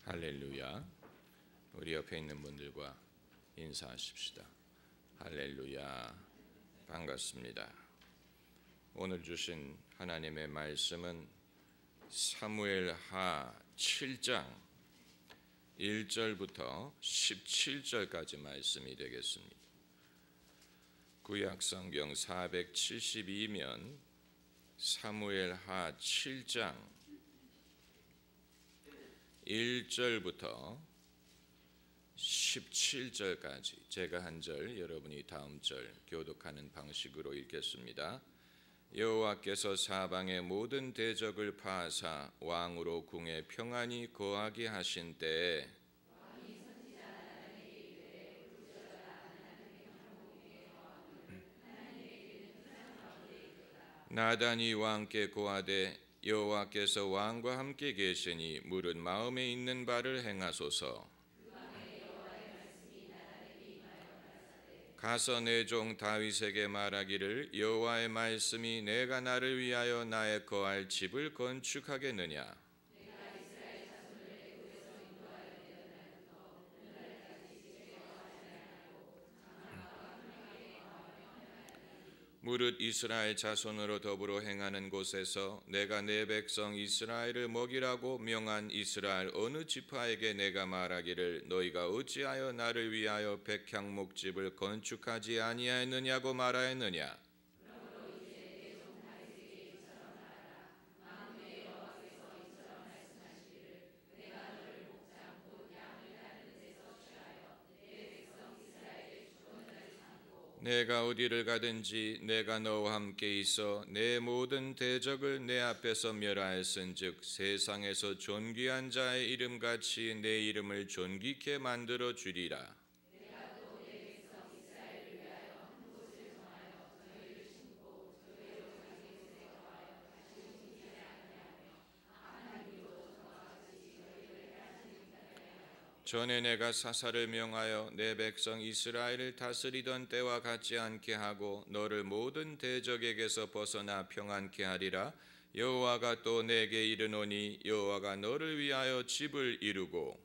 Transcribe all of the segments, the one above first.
할렐루야. 우리 옆에 있는 분들과 인사하십시다. 할렐루야. 반갑습니다. 오늘 주신 하나님의 말씀은 사무엘하 7장 1절부터 17절까지 말씀이 되겠습니다. 구약성경 472면 사무엘하 7장 1절부터 17절까지 제가 한 절, 여러분이 다음 절 교독하는 방식으로 읽겠습니다. 여호와께서 사방의 모든 대적을 파하사 왕으로 궁에 평안히 거하게 하신 때에 나단이 왕께 고하되 여호와께서 왕과 함께 계시니 물은 마음에 있는 바를 행하소서. 가서 내 종 다윗에게 말하기를 여호와의 말씀이 내가 나를 위하여 나의 거할 집을 건축하겠느냐. 무릇 이스라엘 자손으로 더불어 행하는 곳에서 내가 내 백성 이스라엘을 먹이라고 명한 이스라엘 어느 지파에게 내가 말하기를 너희가 어찌하여 나를 위하여 백향목집을 건축하지 아니하였느냐고 말하였느냐. 내가 어디를 가든지 내가 너와 함께 있어 내 모든 대적을 내 앞에서 멸하였은즉 세상에서 존귀한 자의 이름같이 내 이름을 존귀케 만들어 주리라. 전에 내가 사사를 명하여 내 백성 이스라엘을 다스리던 때와 같지 않게 하고 너를 모든 대적에게서 벗어나 평안케 하리라. 여호와가 또 내게 이르노니 여호와가 너를 위하여 집을 이루고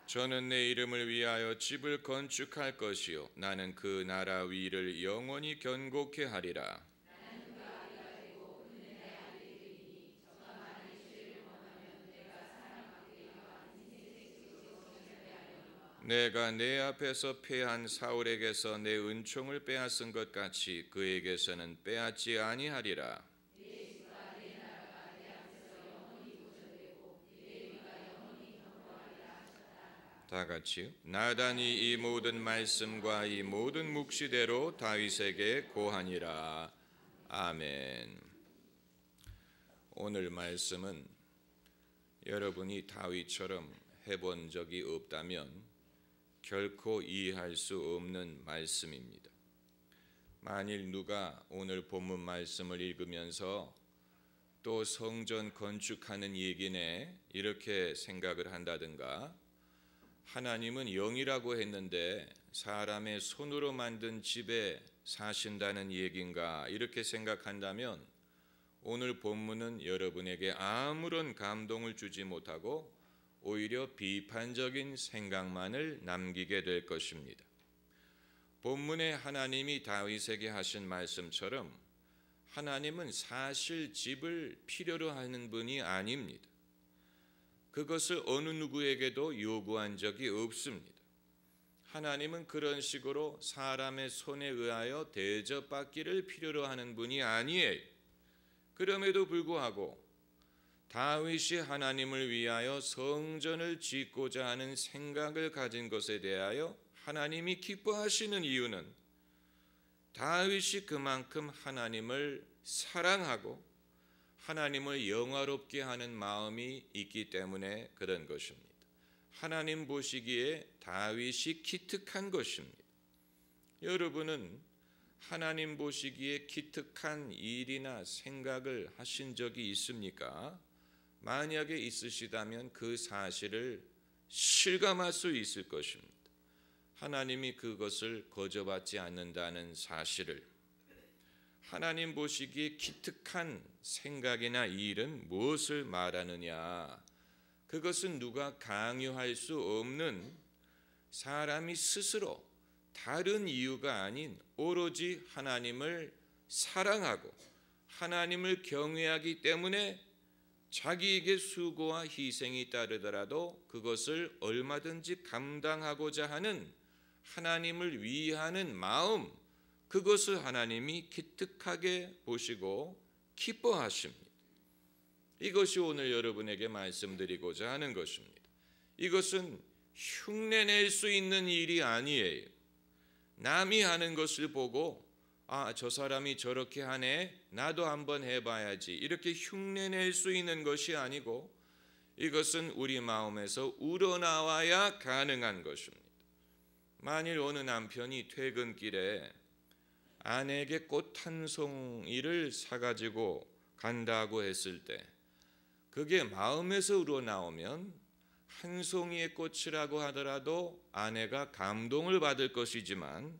저는 내 이름을 위하여 집을 건축할 것이요 나는 그 나라 위를 영원히 견고케 하리라. 내가 내 앞에서 패한 사울에게서 내 은총을 빼앗은 것 같이 그에게서는 빼앗지 아니하리라. 다 같이요. 나단이 이 모든 말씀과 이 모든 묵시대로 다윗에게 고하니라. 아멘. 오늘 말씀은 여러분이 다윗처럼 해본 적이 없다면 결코 이해할 수 없는 말씀입니다. 만일 누가 오늘 본문 말씀을 읽으면서 또 성전 건축하는 얘기네 이렇게 생각을 한다든가 하나님은 영이라고 했는데 사람의 손으로 만든 집에 사신다는 얘기인가 이렇게 생각한다면 오늘 본문은 여러분에게 아무런 감동을 주지 못하고 오히려 비판적인 생각만을 남기게 될 것입니다. 본문에 하나님이 다윗에게 하신 말씀처럼 하나님은 사실 집을 필요로 하는 분이 아닙니다. 그것을 어느 누구에게도 요구한 적이 없습니다. 하나님은 그런 식으로 사람의 손에 의하여 대접받기를 필요로 하는 분이 아니에요. 그럼에도 불구하고 다윗이 하나님을 위하여 성전을 짓고자 하는 생각을 가진 것에 대하여 하나님이 기뻐하시는 이유는 다윗이 그만큼 하나님을 사랑하고 하나님을 영화롭게 하는 마음이 있기 때문에 그런 것입니다. 하나님 보시기에 다윗이 기특한 것입니다. 여러분은 하나님 보시기에 기특한 일이나 생각을 하신 적이 있습니까? 만약에 있으시다면 그 사실을 실감할 수 있을 것입니다. 하나님이 그것을 거저받지 않는다는 사실을. 하나님 보시기에 기특한 생각이나 일은 무엇을 말하느냐? 그것은 누가 강요할 수 없는 사람이 스스로 다른 이유가 아닌 오로지 하나님을 사랑하고 하나님을 경외하기 때문에 자기에게 수고와 희생이 따르더라도 그것을 얼마든지 감당하고자 하는 하나님을 위하는 마음, 그것을 하나님이 기특하게 보시고 기뻐하십니다. 이것이 오늘 여러분에게 말씀드리고자 하는 것입니다. 이것은 흉내낼 수 있는 일이 아니에요. 남이 하는 것을 보고 저 사람이 저렇게 하네, 나도 한번 해봐야지, 이렇게 흉내낼 수 있는 것이 아니고 이것은 우리 마음에서 우러나와야 가능한 것입니다. 만일 어느 남편이 퇴근길에 아내에게 꽃 한 송이를 사가지고 간다고 했을 때 그게 마음에서 우러나오면 한 송이의 꽃이라고 하더라도 아내가 감동을 받을 것이지만,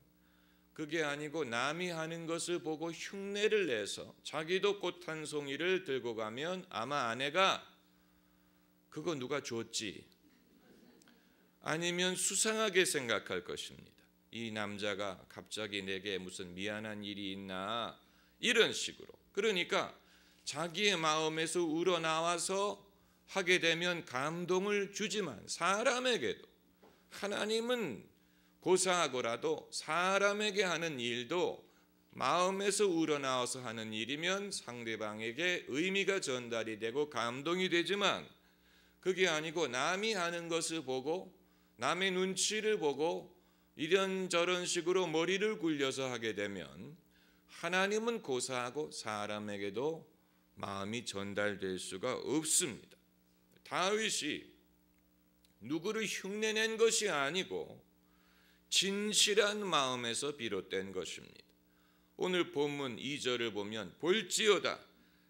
그게 아니고 남이 하는 것을 보고 흉내를 내서 자기도 꽃 한 송이를 들고 가면 아마 아내가 그거 누가 줬지? 아니면 수상하게 생각할 것입니다. 이 남자가 갑자기 내게 무슨 미안한 일이 있나? 이런 식으로. 그러니까 자기의 마음에서 우러나와서 하게 되면 감동을 주지만, 사람에게도 하나님은 고사하고라도 사람에게 하는 일도 마음에서 우러나와서 하는 일이면 상대방에게 의미가 전달이 되고 감동이 되지만, 그게 아니고 남이 하는 것을 보고 남의 눈치를 보고 이런저런 식으로 머리를 굴려서 하게 되면 하나님은 고사하고 사람에게도 마음이 전달될 수가 없습니다. 다윗이 누구를 흉내낸 것이 아니고 진실한 마음에서 비롯된 것입니다. 오늘 본문 2절을 보면 볼지어다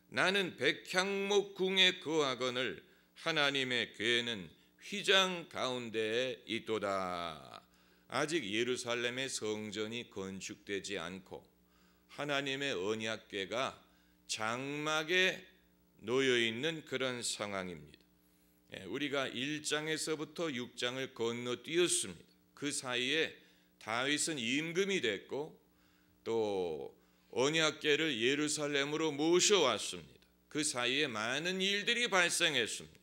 나는 백향목 궁에 거하거늘 하나님의 궤는 휘장 가운데에 있도다. 아직 예루살렘의 성전이 건축되지 않고 하나님의 언약궤가 장막에 놓여 있는 그런 상황입니다. 우리가 1장에서부터 6장을 건너뛰었습니다. 그 사이에 다윗은 임금이 됐고 또 언약궤를 예루살렘으로 모셔왔습니다. 그 사이에 많은 일들이 발생했습니다.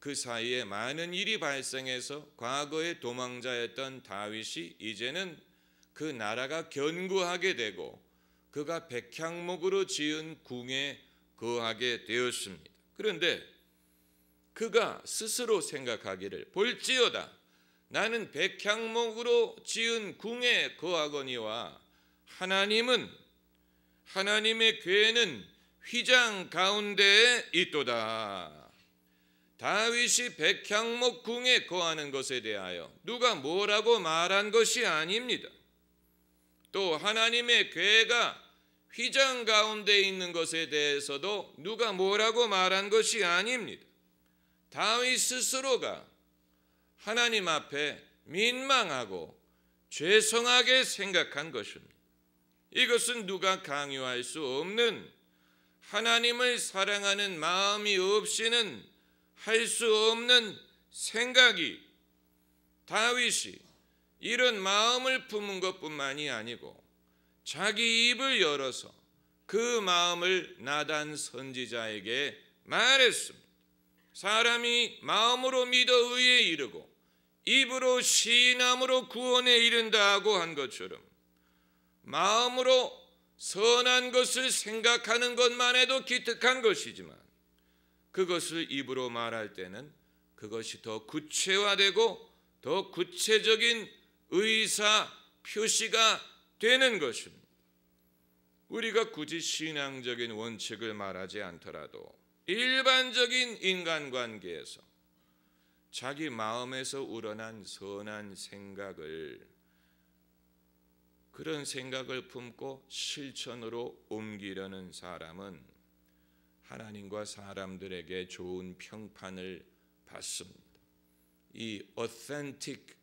그 사이에 많은 일이 발생해서 과거에 도망자였던 다윗이 이제는 그 나라가 견고하게 되고 그가 백향목으로 지은 궁에 거하게 되었습니다. 그런데 그가 스스로 생각하기를 볼지어다 나는 백향목으로 지은 궁에 거하거니와 하나님의 궤는 휘장 가운데에 있도다. 다윗이 백향목 궁에 거하는 것에 대하여 누가 뭐라고 말한 것이 아닙니다. 또 하나님의 궤가 휘장 가운데 있는 것에 대해서도 누가 뭐라고 말한 것이 아닙니다. 다윗 스스로가 하나님 앞에 민망하고 죄송하게 생각한 것입니다. 이것은 누가 강요할 수 없는, 하나님을 사랑하는 마음이 없이는 할 수 없는 생각이, 다윗이 이런 마음을 품은 것뿐만이 아니고 자기 입을 열어서 그 마음을 나단 선지자에게 말했습니다. 사람이 마음으로 믿어 의에 이르고 입으로 시인함으로 구원에 이른다고 한 것처럼 마음으로 선한 것을 생각하는 것만 해도 기특한 것이지만 그것을 입으로 말할 때는 그것이 더 구체화되고 더 구체적인 의사 표시가 되는 것입니다. 우리가 굳이 신앙적인 원칙을 말하지 않더라도 일반적인 인간관계에서 자기 마음에서 우러난 선한 생각을, 그런 생각을 품고 실천으로 옮기려는 사람은 하나님과 사람들에게 좋은 평판을 받습니다. 이 authentic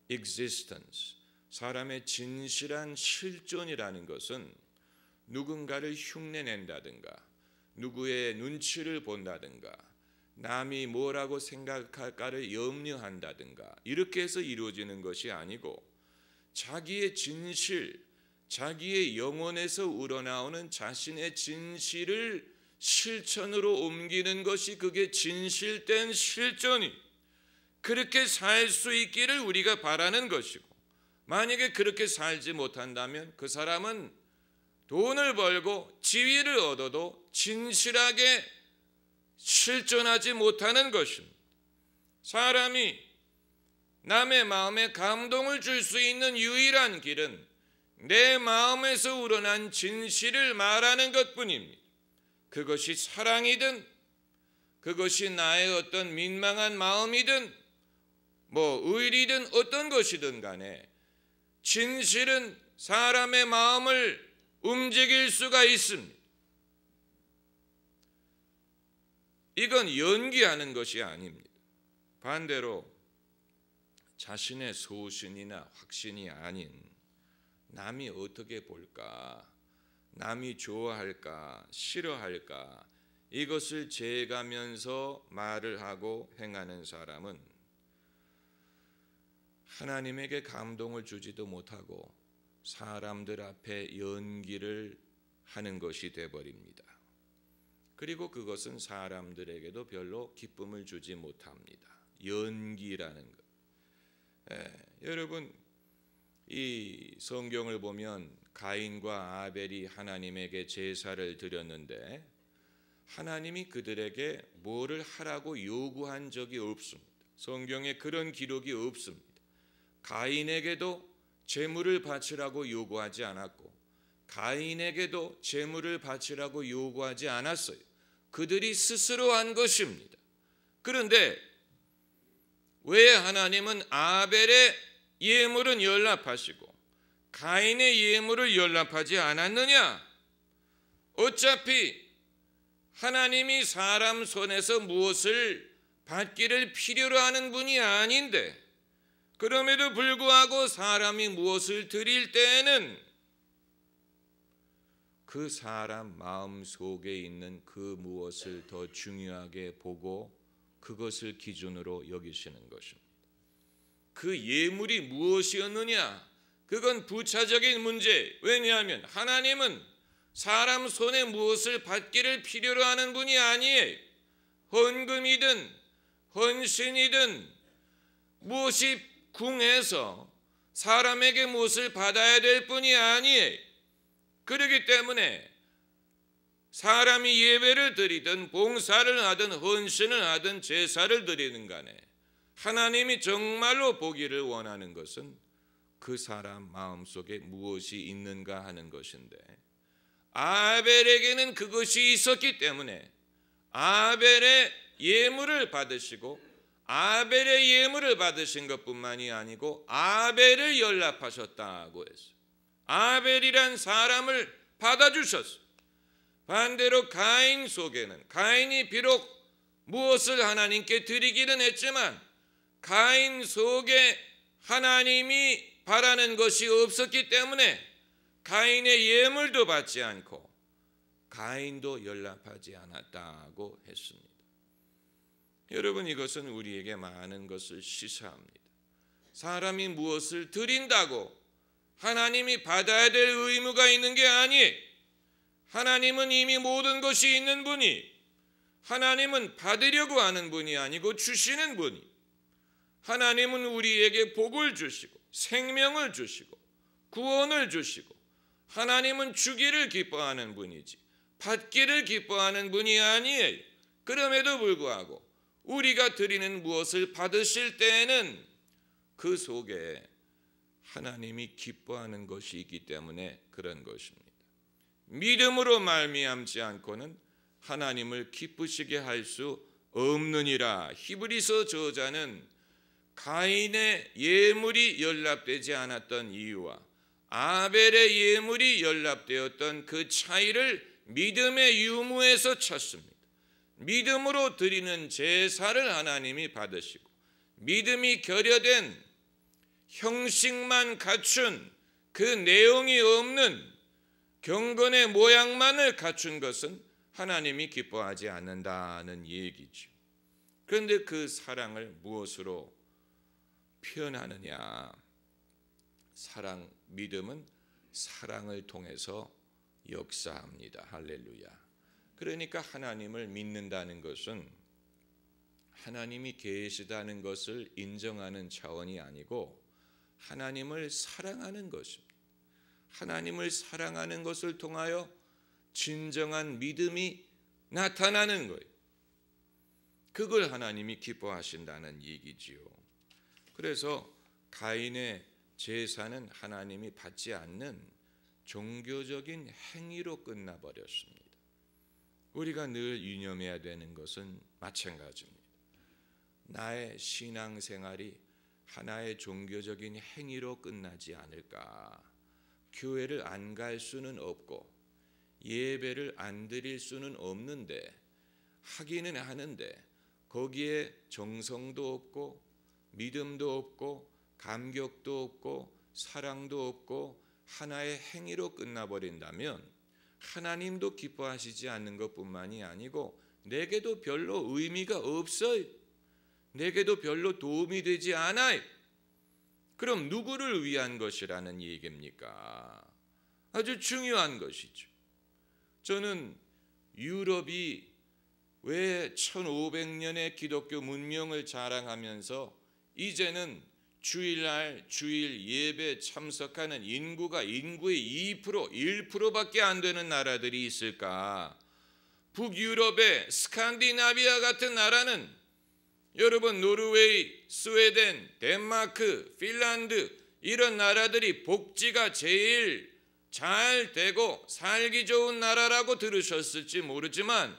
existence, 사람의 진실한 실존이라는 것은 누군가를 흉내낸다든가 누구의 눈치를 본다든가 남이 뭐라고 생각할까를 염려한다든가 이렇게 해서 이루어지는 것이 아니고 자기의 진실, 자기의 영혼에서 우러나오는 자신의 진실을 실천으로 옮기는 것이 그게 진실된 실존이 그렇게 살 수 있기를 우리가 바라는 것이고 만약에 그렇게 살지 못한다면 그 사람은 돈을 벌고 지위를 얻어도 진실하게 실존하지 못하는 것입니다. 사람이 남의 마음에 감동을 줄 수 있는 유일한 길은 내 마음에서 우러난 진실을 말하는 것뿐입니다. 그것이 사랑이든 그것이 나의 어떤 민망한 마음이든 의리든 어떤 것이든 간에 진실은 사람의 마음을 움직일 수가 있습니다. 이건 연기하는 것이 아닙니다. 반대로 자신의 소신이나 확신이 아닌 남이 어떻게 볼까, 남이 좋아할까, 싫어할까 이것을 재가면서 말을 하고 행하는 사람은 하나님에게 감동을 주지도 못하고 사람들 앞에 연기를 하는 것이 되어버립니다. 그리고 그것은 사람들에게도 별로 기쁨을 주지 못합니다. 연기라는 것. 여러분 이 성경을 보면 가인과 아벨이 하나님에게 제사를 드렸는데 하나님이 그들에게 뭐를 하라고 요구한 적이 없습니다. 성경에 그런 기록이 없습니다. 가인에게도 제물을 바치라고 요구하지 않았고 가인에게도 제물을 바치라고 요구하지 않았어요. 그들이 스스로 한 것입니다. 그런데 왜 하나님은 아벨의 예물은 연락하시고 가인의 예물을 연락하지 않았느냐? 어차피 하나님이 사람 손에서 무엇을 받기를 필요로 하는 분이 아닌데 그럼에도 불구하고 사람이 무엇을 드릴 때에는 그 사람 마음 속에 있는 그 무엇을 더 중요하게 보고 그것을 기준으로 여기시는 것입니다. 그 예물이 무엇이었느냐? 그건 부차적인 문제. 왜냐하면 하나님은 사람 손에 무엇을 받기를 필요로 하는 분이 아니에요. 헌금이든 헌신이든 무엇이 궁해서 사람에게 무엇을 받아야 될 뿐이 아니에요. 그렇기 때문에 사람이 예배를 드리든 봉사를 하든 헌신을 하든 제사를 드리는 간에 하나님이 정말로 보기를 원하는 것은 그 사람 마음속에 무엇이 있는가 하는 것인데 아벨에게는 그것이 있었기 때문에 아벨의 예물을 받으시고 아벨의 예물을 받으신 것뿐만이 아니고 아벨을 연락하셨다고 했어요. 아벨이란 사람을 받아주셨어요. 반대로 가인 속에는 가인이 비록 무엇을 하나님께 드리기는 했지만 가인 속에 하나님이 바라는 것이 없었기 때문에 가인의 예물도 받지 않고 가인도 연락하지 않았다고 했습니다. 여러분 이것은 우리에게 많은 것을 시사합니다. 사람이 무엇을 드린다고 하나님이 받아야 될 의무가 있는 게 아니에요. 하나님은 이미 모든 것이 있는 분이 하나님은 받으려고 하는 분이 아니고 주시는 분이 하나님은 우리에게 복을 주시고 생명을 주시고 구원을 주시고 하나님은 주기를 기뻐하는 분이지 받기를 기뻐하는 분이 아니에요. 그럼에도 불구하고 우리가 드리는 무엇을 받으실 때에는 그 속에 하나님이 기뻐하는 것이 있기 때문에 그런 것입니다. 믿음으로 말미암지 않고는 하나님을 기쁘시게 할 수 없느니라. 히브리서 저자는 가인의 예물이 연락되지 않았던 이유와 아벨의 예물이 연락되었던 그 차이를 믿음의 유무에서 찾습니다. 믿음으로 드리는 제사를 하나님이 받으시고 믿음이 결여된 형식만 갖춘 그 내용이 없는 경건의 모양만을 갖춘 것은 하나님이 기뻐하지 않는다는 얘기죠. 그런데 그 사랑을 무엇으로 표현하느냐? 사랑, 믿음은 사랑을 통해서 역사합니다. 할렐루야. 그러니까 하나님을 믿는다는 것은 하나님이 계시다는 것을 인정하는 차원이 아니고 하나님을 사랑하는 것입니다. 하나님을 사랑하는 것을 통하여 진정한 믿음이 나타나는 거예요. 그걸 하나님이 기뻐하신다는 얘기지요. 그래서 가인의 제사는 하나님이 받지 않는 종교적인 행위로 끝나버렸습니다. 우리가 늘 유념해야 되는 것은 마찬가지입니다. 나의 신앙생활이 하나의 종교적인 행위로 끝나지 않을까. 교회를 안 갈 수는 없고 예배를 안 드릴 수는 없는데 하기는 하는데 거기에 정성도 없고 믿음도 없고 감격도 없고 사랑도 없고 하나의 행위로 끝나버린다면 하나님도 기뻐하시지 않는 것뿐만이 아니고 내게도 별로 의미가 없어요. 내게도 별로 도움이 되지 않아요. 그럼 누구를 위한 것이라는 얘기입니까? 아주 중요한 것이죠. 저는 유럽이 왜 1500년의 기독교 문명을 자랑하면서 이제는 주일날 주일 예배 참석하는 인구의 2%, 1%밖에 안 되는 나라들이 있을까? 북유럽의 스칸디나비아 같은 나라는 여러분 노르웨이, 스웨덴, 덴마크, 핀란드 이런 나라들이 복지가 제일 잘 되고 살기 좋은 나라라고 들으셨을지 모르지만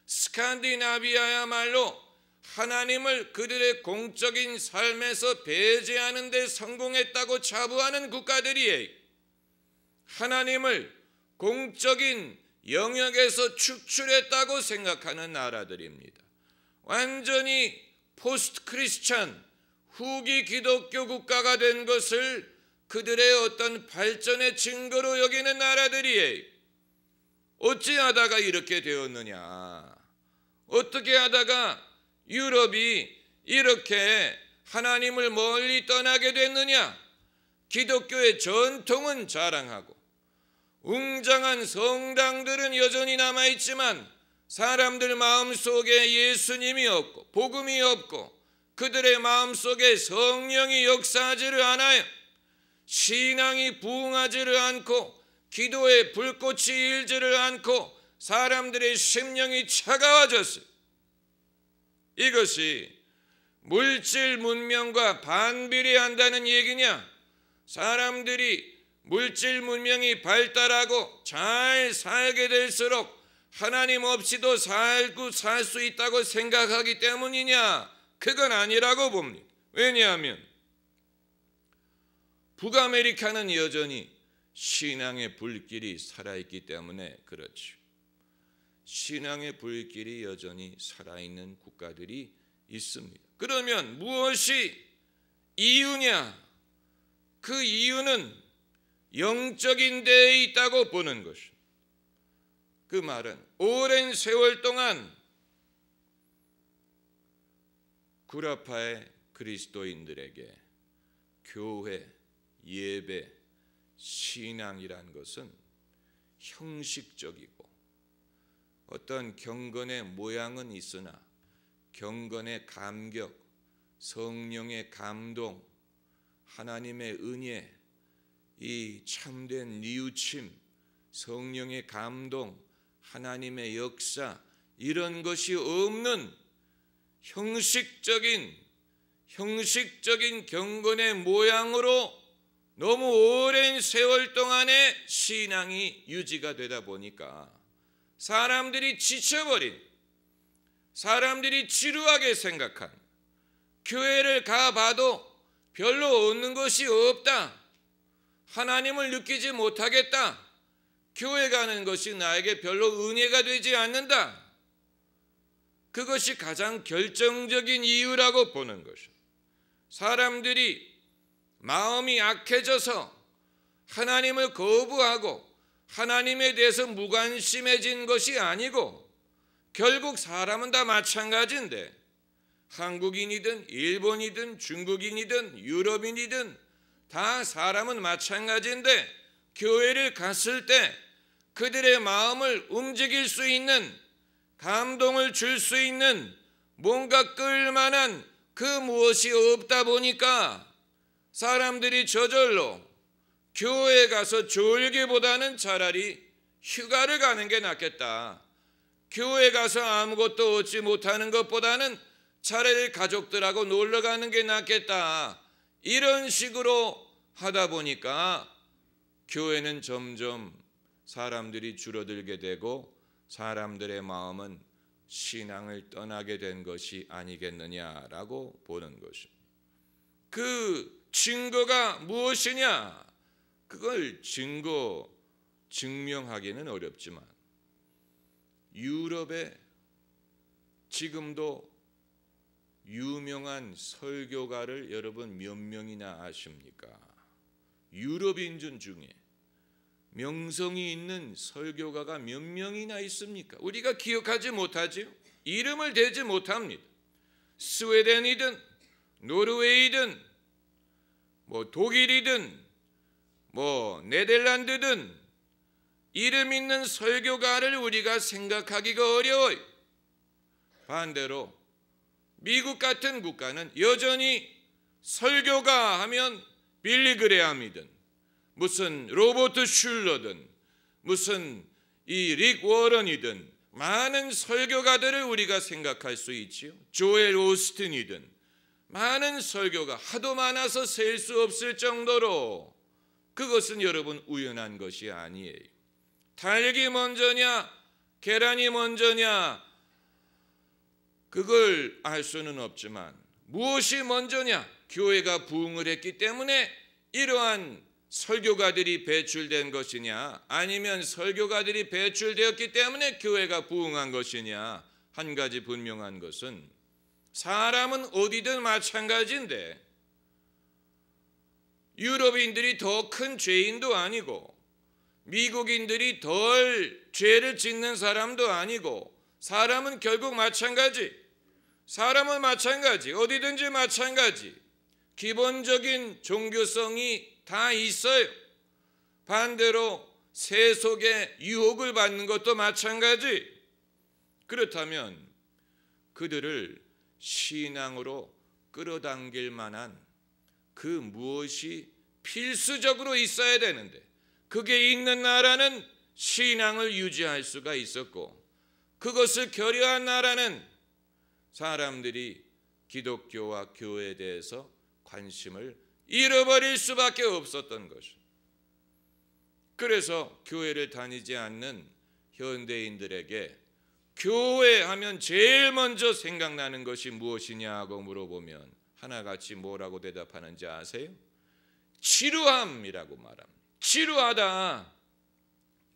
스칸디나비아야말로 하나님을 그들의 공적인 삶에서 배제하는 데 성공했다고 자부하는 국가들이에요. 하나님을 공적인 영역에서 축출했다고 생각하는 나라들입니다. 완전히 포스트 크리스찬 후기 기독교 국가가 된 것을 그들의 어떤 발전의 증거로 여기는 나라들이에요. 어찌하다가 이렇게 되었느냐? 어떻게 하다가 유럽이 이렇게 하나님을 멀리 떠나게 됐느냐? 기독교의 전통은 자랑하고 웅장한 성당들은 여전히 남아있지만 사람들 마음속에 예수님이 없고 복음이 없고 그들의 마음속에 성령이 역사하지를 않아요. 신앙이 부흥하지를 않고 기도의 불꽃이 일지를 않고 사람들의 심령이 차가워졌어요. 이것이 물질 문명과 반비례한다는 얘기냐? 사람들이 물질 문명이 발달하고 잘 살게 될수록 하나님 없이도 살 수 있다고 생각하기 때문이냐? 그건 아니라고 봅니다. 왜냐하면 북아메리카는 여전히 신앙의 불길이 살아있기 때문에 그렇죠. 신앙의 불길이 여전히 살아있는 국가들이 있습니다. 그러면 무엇이 이유냐? 그 이유는 영적인 데에 있다고 보는 것입니다. 그 말은 오랜 세월 동안 구라파의 그리스도인들에게 교회, 예배, 신앙이란 것은 형식적이고 어떤 경건의 모양은 있으나 경건의 감격, 성령의 감동, 하나님의 은혜, 이 참된 뉘우침, 성령의 감동, 하나님의 역사 이런 것이 없는 형식적인 경건의 모양으로 너무 오랜 세월 동안의 신앙이 유지가 되다 보니까 사람들이 지쳐버린, 사람들이 지루하게 생각한, 교회를 가봐도 별로 얻는 것이 없다, 하나님을 느끼지 못하겠다, 교회 가는 것이 나에게 별로 은혜가 되지 않는다, 그것이 가장 결정적인 이유라고 보는 것입니다. 사람들이 마음이 악해져서 하나님을 거부하고 하나님에 대해서 무관심해진 것이 아니고 결국 사람은 다 마찬가지인데 한국인이든 일본이든 중국인이든 유럽인이든 다 사람은 마찬가지인데 교회를 갔을 때 그들의 마음을 움직일 수 있는, 감동을 줄 수 있는, 뭔가 끌만한 그 무엇이 없다 보니까 사람들이 저절로 교회에 가서 졸기보다는 차라리 휴가를 가는 게 낫겠다. 교회 가서 아무것도 얻지 못하는 것보다는 차라리 가족들하고 놀러 가는 게 낫겠다. 이런 식으로 하다 보니까 교회는 점점 사람들이 줄어들게 되고 사람들의 마음은 신앙을 떠나게 된 것이 아니겠느냐라고 보는 것입니다. 그 증거가 무엇이냐? 그걸 증명하기는 어렵지만 유럽에 지금도 유명한 설교가를 여러분 몇 명이나 아십니까? 유럽인들 중에 명성이 있는 설교가가 몇 명이나 있습니까? 우리가 기억하지 못하지요. 이름을 대지 못합니다. 스웨덴이든 노르웨이든 독일이든 네덜란드든 이름 있는 설교가를 우리가 생각하기가 어려워요. 반대로 미국 같은 국가는 여전히 설교가 하면 빌리 그레함이든 무슨 로버트 슐러든 무슨 이 릭 워런이든 많은 설교가들을 우리가 생각할 수 있지요. 조엘 오스틴이든 많은 설교가 하도 많아서 셀 수 없을 정도로 그것은 여러분 우연한 것이 아니에요. 닭이 먼저냐 계란이 먼저냐 그걸 알 수는 없지만 무엇이 먼저냐? 교회가 부흥을 했기 때문에 이러한 설교가들이 배출된 것이냐 아니면 설교가들이 배출되었기 때문에 교회가 부흥한 것이냐. 한 가지 분명한 것은 사람은 어디든 마찬가지인데 유럽인들이 더 큰 죄인도 아니고 미국인들이 덜 죄를 짓는 사람도 아니고 사람은 결국 마찬가지. 사람은 마찬가지. 어디든지 마찬가지. 기본적인 종교성이 다 있어요. 반대로 세속의 유혹을 받는 것도 마찬가지. 그렇다면 그들을 신앙으로 끌어당길 만한 그 무엇이 필수적으로 있어야 되는데 그게 있는 나라는 신앙을 유지할 수가 있었고 그것을 결여한 나라는 사람들이 기독교와 교회에 대해서 관심을 잃어버릴 수밖에 없었던 것입니다. 그래서 교회를 다니지 않는 현대인들에게 교회 하면 제일 먼저 생각나는 것이 무엇이냐고 물어보면 하나같이 뭐라고 대답하는지 아세요? 지루함이라고 말합니다. 지루하다.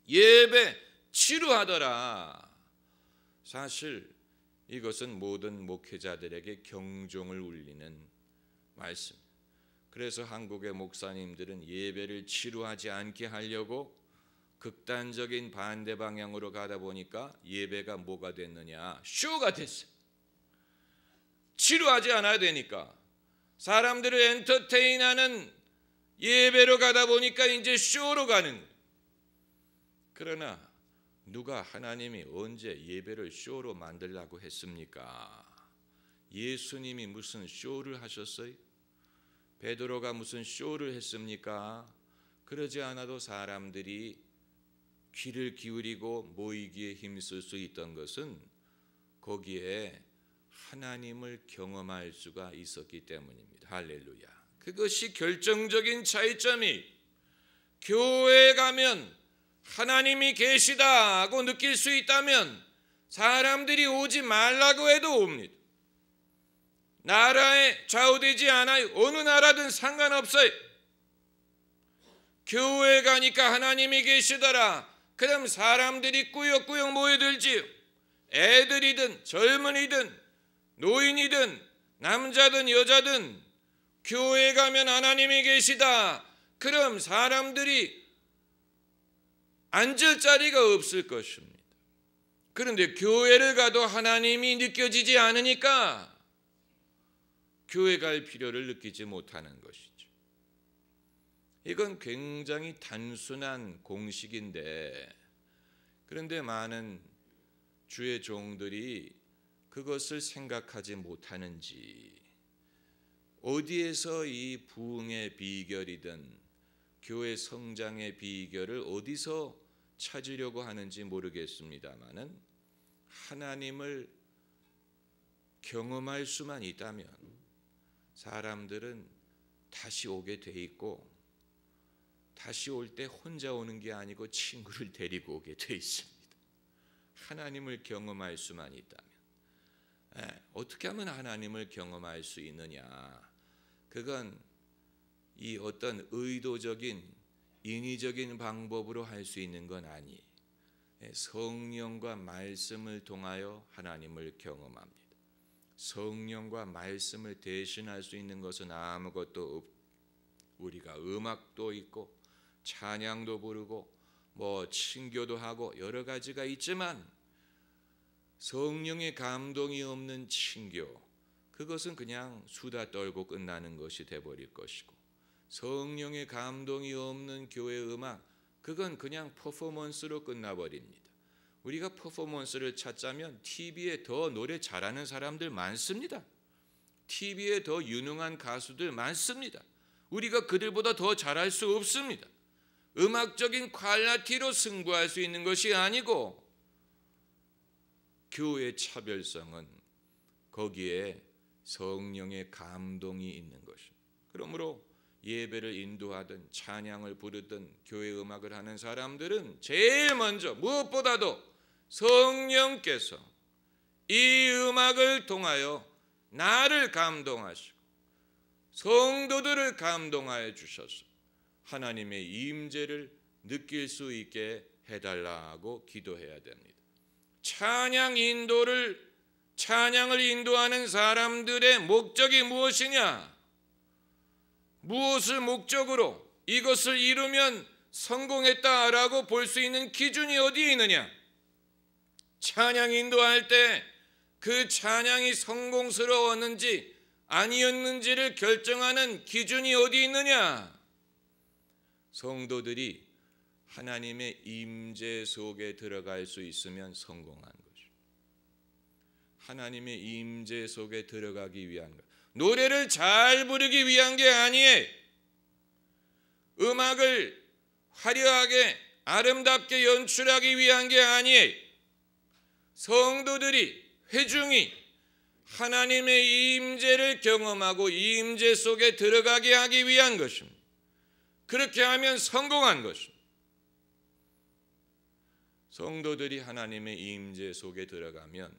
예배 지루하더라. 사실 이것은 모든 목회자들에게 경종을 울리는 말씀. 그래서 한국의 목사님들은 예배를 지루하지 않게 하려고 극단적인 반대 방향으로 가다 보니까 예배가 뭐가 됐느냐? 쇼가 됐어요. 지루하지 않아야 되니까 사람들을 엔터테인하는 예배로 가다 보니까 이제 쇼로 가는 거예요. 그러나 누가 하나님이 언제 예배를 쇼로 만들라고 했습니까? 예수님이 무슨 쇼를 하셨어요? 베드로가 무슨 쇼를 했습니까? 그러지 않아도 사람들이 귀를 기울이고 모이기에 힘쓸 수 있던 것은 거기에 하나님을 경험할 수가 있었기 때문입니다. 할렐루야. 그것이 결정적인 차이점이 교회에 가면 하나님이 계시다고 느낄 수 있다면 사람들이 오지 말라고 해도 옵니다. 나라에 좌우되지 않아요. 어느 나라든 상관없어요. 교회 가니까 하나님이 계시더라. 그럼 사람들이 꾸역꾸역 모여들지요. 애들이든 젊은이든 노인이든 남자든 여자든 교회 가면 하나님이 계시다. 그럼 사람들이 앉을 자리가 없을 것입니다. 그런데 교회를 가도 하나님이 느껴지지 않으니까 교회 갈 필요를 느끼지 못하는 것이죠. 이건 굉장히 단순한 공식인데, 그런데 많은 주의 종들이 그것을 생각하지 못하는지, 어디에서 이 부흥의 비결이든 교회 성장의 비결을 어디서 찾으려고 하는지 모르겠습니다마는 하나님을 경험할 수만 있다면 사람들은 다시 오게 돼 있고, 다시 올 때 혼자 오는 게 아니고 친구를 데리고 오게 돼 있습니다. 하나님을 경험할 수만 있다면. 어떻게 하면 하나님을 경험할 수 있느냐? 그건 이 어떤 의도적인 인위적인 방법으로 할 수 있는 건 아니. 성령과 말씀을 통하여 하나님을 경험합니다. 성령과 말씀을 대신할 수 있는 것은 아무것도 없고, 우리가 음악도 있고 찬양도 부르고 친교도 하고 여러 가지가 있지만 성령의 감동이 없는 친교, 그것은 그냥 수다 떨고 끝나는 것이 돼버릴 것이고, 성령의 감동이 없는 교회 음악, 그건 그냥 퍼포먼스로 끝나버립니다. 우리가 퍼포먼스를 찾자면 TV에 더 노래 잘하는 사람들 많습니다. TV에 더 유능한 가수들 많습니다. 우리가 그들보다 더 잘할 수 없습니다. 음악적인 퀄리티로 승부할 수 있는 것이 아니고, 교회의 차별성은 거기에 성령의 감동이 있는 것입니다. 그러므로 예배를 인도하든 찬양을 부르든 교회 음악을 하는 사람들은 제일 먼저 무엇보다도 성령께서 이 음악을 통하여 나를 감동하시고 성도들을 감동하여 주셔서 하나님의 임재를 느낄 수 있게 해달라고 기도해야 됩니다. 찬양을 인도하는 사람들의 목적이 무엇이냐? 무엇을 목적으로 이것을 이루면 성공했다라고 볼 수 있는 기준이 어디에 있느냐? 찬양 인도할 때 그 찬양이 성공스러웠는지 아니었는지를 결정하는 기준이 어디 있느냐? 성도들이 하나님의 임재 속에 들어갈 수 있으면 성공한 것이죠. 하나님의 임재 속에 들어가기 위한 것. 노래를 잘 부르기 위한 게 아니에요. 음악을 화려하게 아름답게 연출하기 위한 게 아니에요. 성도들이, 회중이 하나님의 임재를 경험하고 임재 속에 들어가게 하기 위한 것입니다. 그렇게 하면 성공한 것입니다. 성도들이 하나님의 임재 속에 들어가면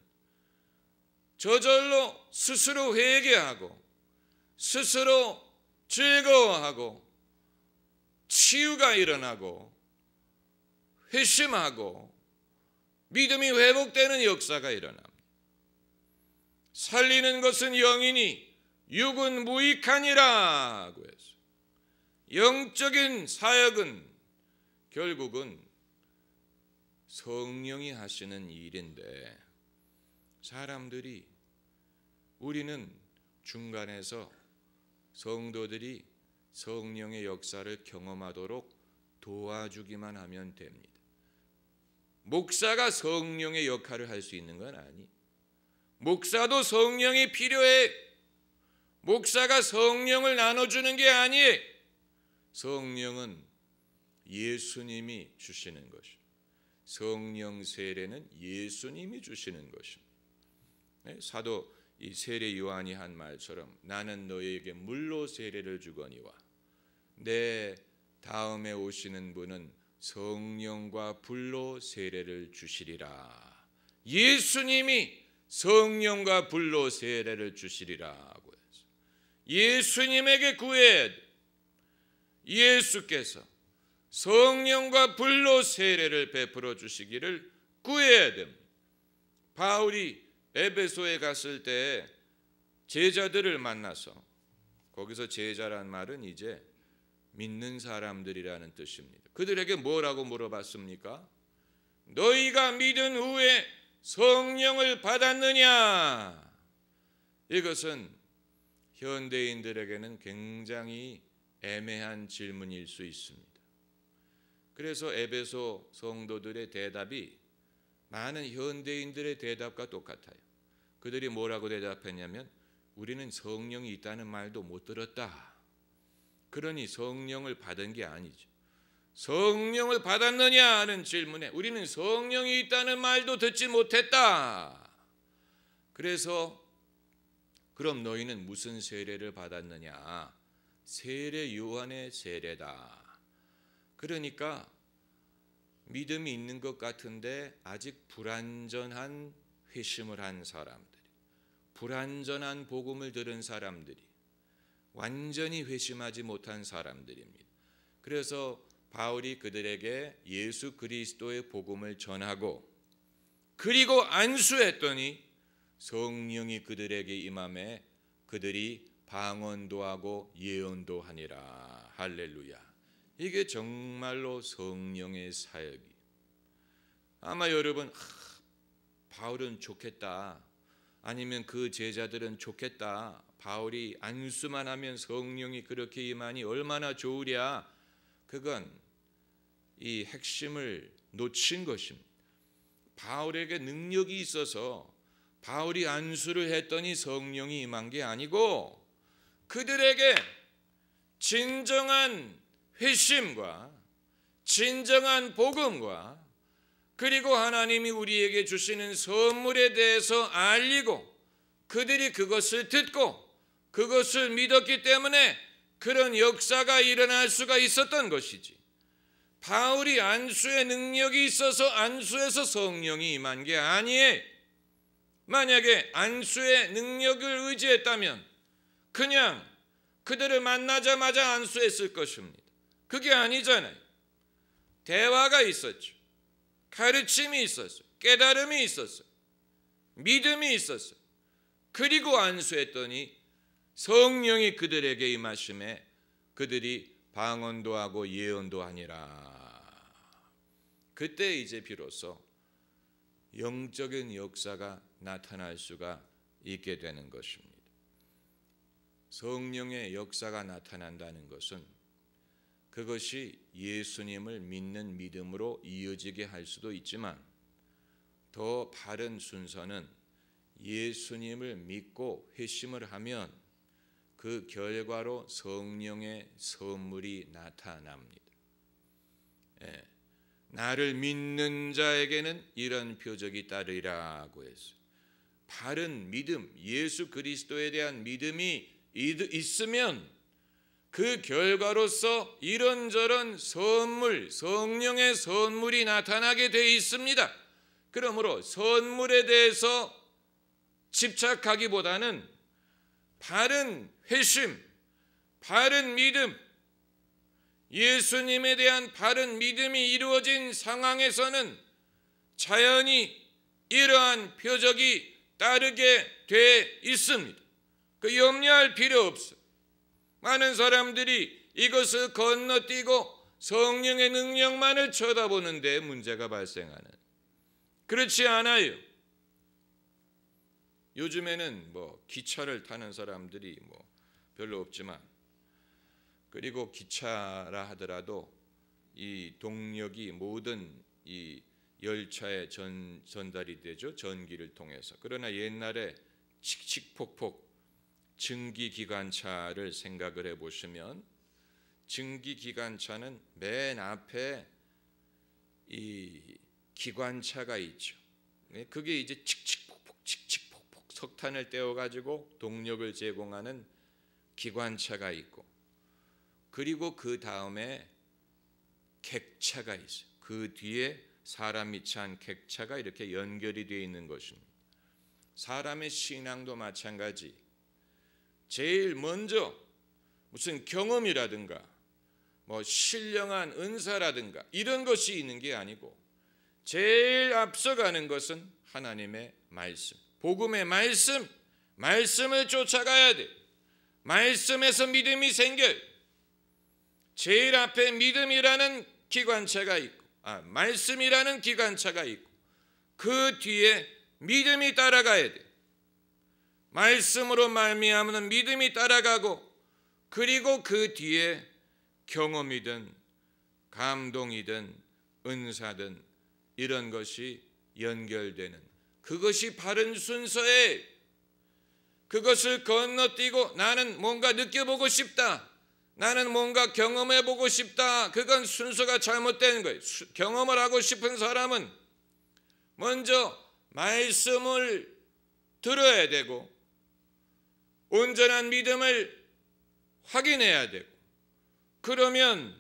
저절로 스스로 회개하고 스스로 즐거워하고 치유가 일어나고 회심하고 믿음이 회복되는 역사가 일어납니다. 살리는 것은 영이니 육은 무익하니라고 해서 영적인 사역은 결국은 성령이 하시는 일인데, 사람들이, 우리는 중간에서 성도들이 성령의 역사를 경험하도록 도와주기만 하면 됩니다. 목사가 성령의 역할을 할 수 있는 건 아니. 목사도 성령이 필요해. 목사가 성령을 나눠주는 게 아니에요. 성령은 예수님이 주시는 것이고, 성령 세례는 예수님이 주시는 것입니다. 사도 이 세례 요한이 한 말처럼 나는 너희에게 물로 세례를 주거니와 내 다음에 오시는 분은 성령과 불로 세례를 주시리라. 예수님이 성령과 불로 세례를 주시리라고 해서 예수님에게 구해야 돼. 예수께서 성령과 불로 세례를 베풀어 주시기를 구해야 됩니다. 바울이 에베소에 갔을 때 제자들을 만나서, 거기서 제자란 말은 이제 믿는 사람들이라는 뜻입니다. 그들에게 뭐라고 물어봤습니까? 너희가 믿은 후에 성령을 받았느냐? 이것은 현대인들에게는 굉장히 애매한 질문일 수 있습니다. 그래서 에베소 성도들의 대답이 많은 현대인들의 대답과 똑같아요. 그들이 뭐라고 대답했냐면 우리는 성령이 있다는 말도 못 들었다. 그러니 성령을 받은 게 아니죠. 성령을 받았느냐 하는 질문에 우리는 성령이 있다는 말도 듣지 못했다. 그래서 그럼 너희는 무슨 세례를 받았느냐? 세례 요한의 세례다. 그러니까 믿음이 있는 것 같은데 아직 불완전한 회심을 한 사람들이, 불완전한 복음을 들은 사람들이, 완전히 회심하지 못한 사람들입니다. 그래서 바울이 그들에게 예수 그리스도의 복음을 전하고 그리고 안수했더니 성령이 그들에게 임함에 그들이 방언도 하고 예언도 하니라. 할렐루야. 이게 정말로 성령의 사역이. 아마 여러분 바울은 좋겠다, 아니면 그 제자들은 좋겠다, 바울이 안수만 하면 성령이 그렇게 임하니 얼마나 좋으랴. 그건 이 핵심을 놓친 것입니다. 바울에게 능력이 있어서 바울이 안수를 했더니 성령이 임한 게 아니고 그들에게 진정한 회심과 진정한 복음과 그리고 하나님이 우리에게 주시는 선물에 대해서 알리고 그들이 그것을 듣고 그것을 믿었기 때문에 그런 역사가 일어날 수가 있었던 것이지, 바울이 안수의 능력이 있어서 안수에서 성령이 임한 게 아니에요. 만약에 안수의 능력을 의지했다면 그냥 그들을 만나자마자 안수했을 것입니다. 그게 아니잖아요. 대화가 있었죠. 가르침이 있었어요. 깨달음이 있었어요. 믿음이 있었어요. 그리고 안수했더니 성령이 그들에게 임하심에 그들이 방언도 하고 예언도 하니라. 그때 이제 비로소 영적인 역사가 나타날 수가 있게 되는 것입니다. 성령의 역사가 나타난다는 것은 그것이 예수님을 믿는 믿음으로 이어지게 할 수도 있지만 더 바른 순서는 예수님을 믿고 회심을 하면 그 결과로 성령의 선물이 나타납니다. 나를 믿는 자에게는 이런 표적이 따르리라고 했어요. 바른 믿음, 예수 그리스도에 대한 믿음이 있으면 그 결과로서 이런저런 선물, 성령의 선물이 나타나게 되어 있습니다. 그러므로 선물에 대해서 집착하기보다는 바른 회심, 바른 믿음, 예수님에 대한 바른 믿음이 이루어진 상황에서는 자연히 이러한 표적이 따르게 돼 있습니다. 그 염려할 필요 없어요. 많은 사람들이 이것을 건너뛰고 성령의 능력만을 쳐다보는 데 문제가 발생하는, 그렇지 않아요. 요즘에는 기차를 타는 사람들이 별로 없지만, 그리고 기차라 하더라도 이 동력이 모든 이 열차에 전달이 되죠. 전기를 통해서. 그러나 옛날에 칙칙폭폭 증기기관차를 생각을 해보시면 증기기관차는 맨 앞에 이 기관차가 있죠. 그게 이제 칙칙폭폭 석탄을 떼어가지고 동력을 제공하는 기관차가 있고, 그리고 그 다음에 객차가 있어요. 그 뒤에 사람이 찬 객차가 이렇게 연결이 되어 있는 것입니다. 사람의 신앙도 마찬가지. 제일 먼저 무슨 경험이라든가 신령한 은사라든가 이런 것이 있는 게 아니고 제일 앞서가는 것은 하나님의 말씀, 복음의 말씀, 말씀을 쫓아가야 돼. 말씀에서 믿음이 생겨요. 제일 앞에 믿음이라는 기관차가 있고, 말씀이라는 기관차가 있고, 그 뒤에 믿음이 따라가야 돼. 말씀으로 말미암는 믿음이 따라가고, 그리고 그 뒤에 경험이든 감동이든 은사든 이런 것이 연결되는, 그것이 바른 순서에, 그것을 건너뛰고 나는 뭔가 느껴보고 싶다, 나는 뭔가 경험해보고 싶다, 그건 순서가 잘못된 거예요. 경험을 하고 싶은 사람은 먼저 말씀을 들어야 되고 온전한 믿음을 확인해야 되고, 그러면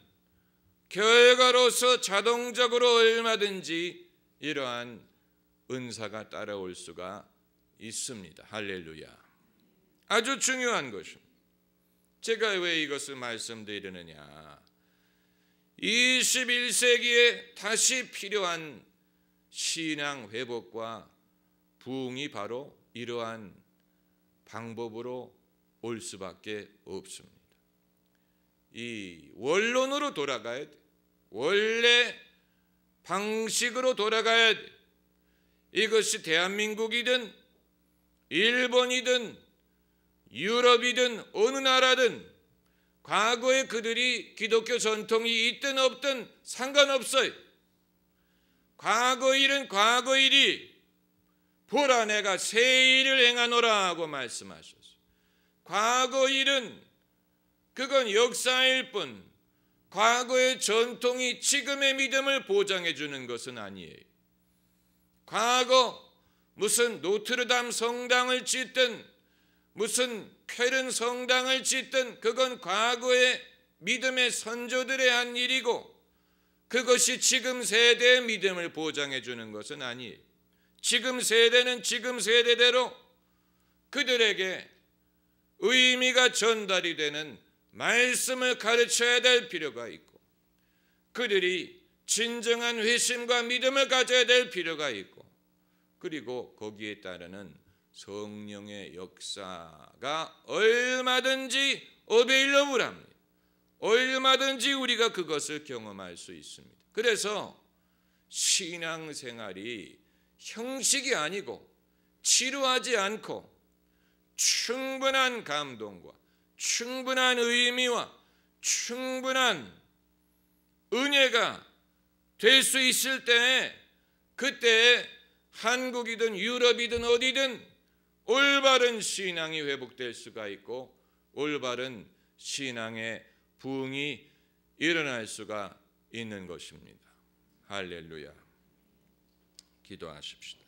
결과로서 자동적으로 얼마든지 이러한 은사가 따라올 수가 있습니다. 할렐루야. 아주 중요한 것입니다. 제가 왜 이것을 말씀드리느냐, 21세기에 다시 필요한 신앙 회복과 부흥이 바로 이러한 방법으로 올 수밖에 없습니다. 이 원론으로 돌아가야 돼. 원래 방식으로 돌아가야 돼. 이것이 대한민국이든 일본이든 유럽이든 어느 나라든 과거에 그들이 기독교 전통이 있든 없든 상관없어요. 과거 일은 과거 일이, 보라 내가 새 일을 행하노라 하고 말씀하셨어요. 과거 일은 그건 역사일 뿐, 과거의 전통이 지금의 믿음을 보장해 주는 것은 아니에요. 과거 무슨 노트르담 성당을 짓든 무슨 쾌른 성당을 짓든 그건 과거의 믿음의 선조들의 한 일이고, 그것이 지금 세대의 믿음을 보장해 주는 것은 아니에요. 지금 세대는 지금 세대대로 그들에게 의미가 전달이 되는 말씀을 가르쳐야 될 필요가 있고, 그들이 진정한 회심과 믿음을 가져야 될 필요가 있고, 그리고 거기에 따르는 성령의 역사가 얼마든지 어베일러블 합니다. 얼마든지 우리가 그것을 경험할 수 있습니다. 그래서 신앙생활이 형식이 아니고 지루하지 않고 충분한 감동과 충분한 의미와 충분한 은혜가 될 수 있을 때, 그때 한국이든 유럽이든 어디든 올바른 신앙이 회복될 수가 있고 올바른 신앙의 부흥이 일어날 수가 있는 것입니다. 할렐루야. 기도하십시다.